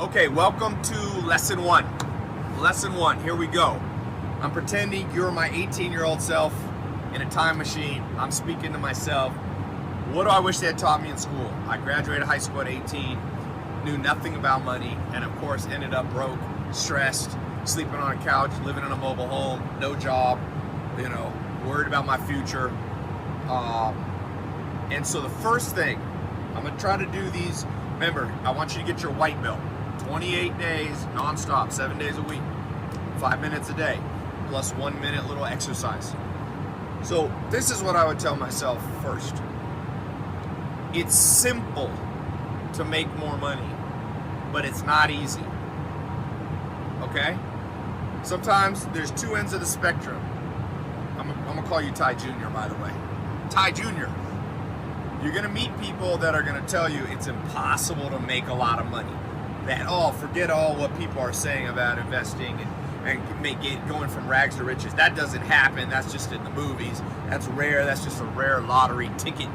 Okay, welcome to lesson one. Lesson one, here we go. I'm pretending you're my 18-year-old self in a time machine. I'm speaking to myself. What do I wish they had taught me in school? I graduated high school at 18, knew nothing about money, and of course ended up broke, stressed, sleeping on a couch, living in a mobile home, no job, worried about my future. And so the first thing, I'm gonna try to do these. Remember, I want you to get your white belt. 28 days, non-stop, 7 days a week, 5 minutes a day, plus 1 minute little exercise. So this is what I would tell myself first. It's simple to make more money, but it's not easy. Okay? Sometimes there's two ends of the spectrum. I'm gonna call you Ty Jr., by the way. Ty Jr. You're gonna meet people that are gonna tell you it's impossible to make a lot of money. That, forget all what people are saying about investing and make it going from rags to riches. That doesn't happen. That's just in the movies. That's rare. That's just a rare lottery ticket.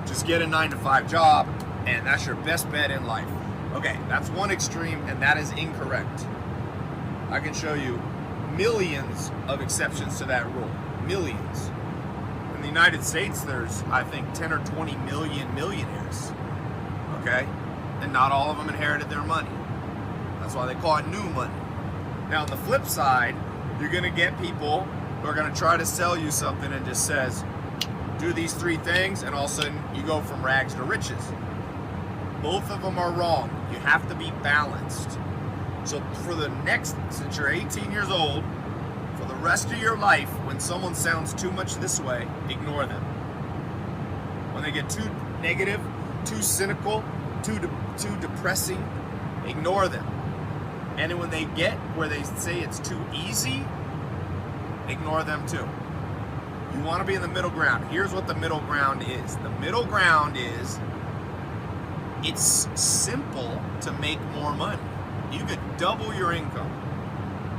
Just get a 9-to-5 job, and that's your best bet in life. Okay, that's one extreme, and that is incorrect. I can show you millions of exceptions to that rule. Millions. In the United States, there's, I think, 10 or 20 million millionaires. Okay? And not all of them inherited their money. That's why they call it new money. Now, on the flip side, you're going to get people who are going to try to sell you something and just says, do these 3 things, and all of a sudden you go from rags to riches. Both of them are wrong. You have to be balanced. So for the next, since you're 18 years old, for the rest of your life, when someone sounds too much this way, ignore them. When they get too negative, too cynical, too depressing, ignore them. And then when they get where they say it's too easy, ignore them too. You want to be in the middle ground. Here's what the middle ground is. The middle ground is, it's simple to make more money. You could double your income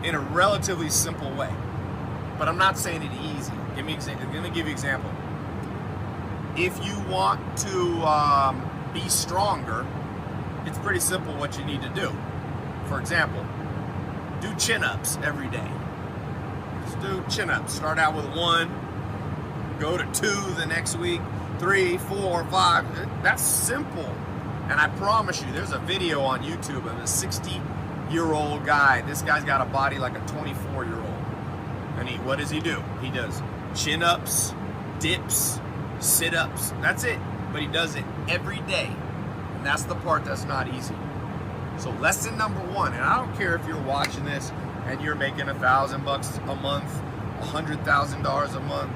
in a relatively simple way. But I'm not saying it easy. Let me give you an example. If you want to be stronger, it's pretty simple what you need to do. For example, do chin-ups every day. Just do chin-ups. Start out with 1, go to 2 the next week, 3, 4, 5. That's simple. And I promise you, there's a video on YouTube of a 60-year-old guy. This guy's got a body like a 24-year-old. And what does he do? He does chin-ups, dips, sit-ups. That's it. But he does it every day. And that's the part that's not easy. So lesson number 1, and I don't care if you're watching this and you're making $1,000 a month, $100,000 a month,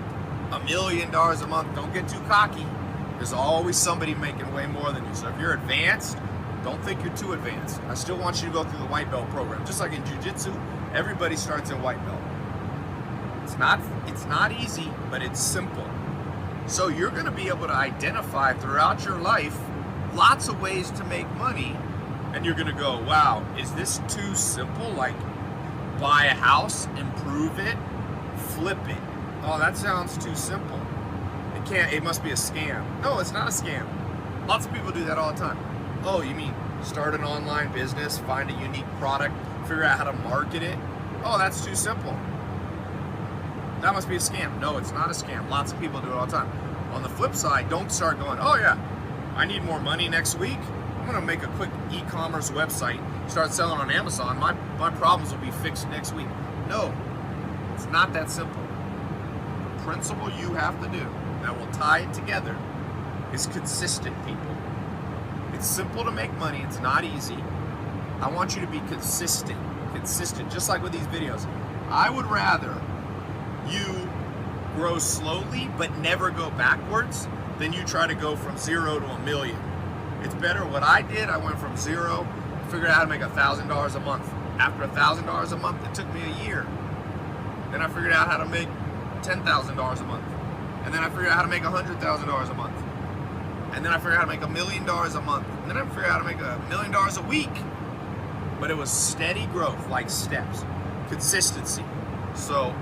$1 million a month. Don't get too cocky. There's always somebody making way more than you. So if you're advanced, don't think you're too advanced. I still want you to go through the white belt program. Just like in jiu-jitsu, everybody starts in white belt. It's not easy, but it's simple. So you're going to be able to identify throughout your life lots of ways to make money, and you're going to go, wow, is this too simple? Like buy a house, improve it, flip it. Oh, that sounds too simple. It must be a scam. No, it's not a scam. Lots of people do that all the time. Oh, you mean start an online business, find a unique product, figure out how to market it? Oh, that's too simple. That must be a scam. No, it's not a scam. Lots of people do it all the time. On the flip side, don't start going, oh yeah, I need more money next week. I'm gonna make a quick e-commerce website, start selling on Amazon. My problems will be fixed next week. No, it's not that simple. The principle you have to do that will tie it together is consistent, people. It's simple to make money. It's not easy. I want you to be consistent, just like with these videos. I would rather you grow slowly but never go backwards than you try to go from 0 to $1 million. It's better. What I did, I went from 0, figured out how to make $1,000 a month. After $1,000 a month, it took me a year. Then I figured out how to make $10,000 a month. And then I figured out how to make $100,000 a month. And then I figured out how to make $1 million a month. And then I figured out how to make $1 million a week. But it was steady growth, like steps. Consistency. So,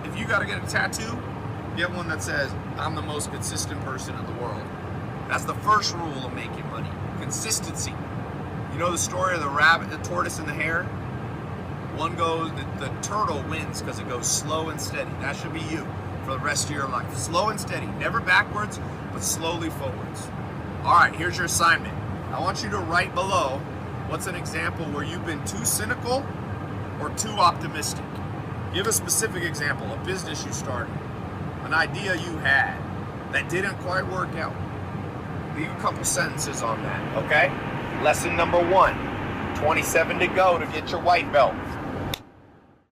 if you got to get a tattoo, get one that says, I'm the most consistent person in the world. That's the first rule of making money. Consistency. You know the story of the rabbit, the tortoise, and the hare? One goes, the turtle wins because it goes slow and steady. That should be you for the rest of your life. Slow and steady, never backwards, but slowly forwards. All right, here's your assignment. I want you to write below what's an example where you've been too cynical or too optimistic. Give a specific example, a business you started, an idea you had that didn't quite work out. Leave a couple sentences on that, okay? Lesson number 1, 27 to go to get your white belt.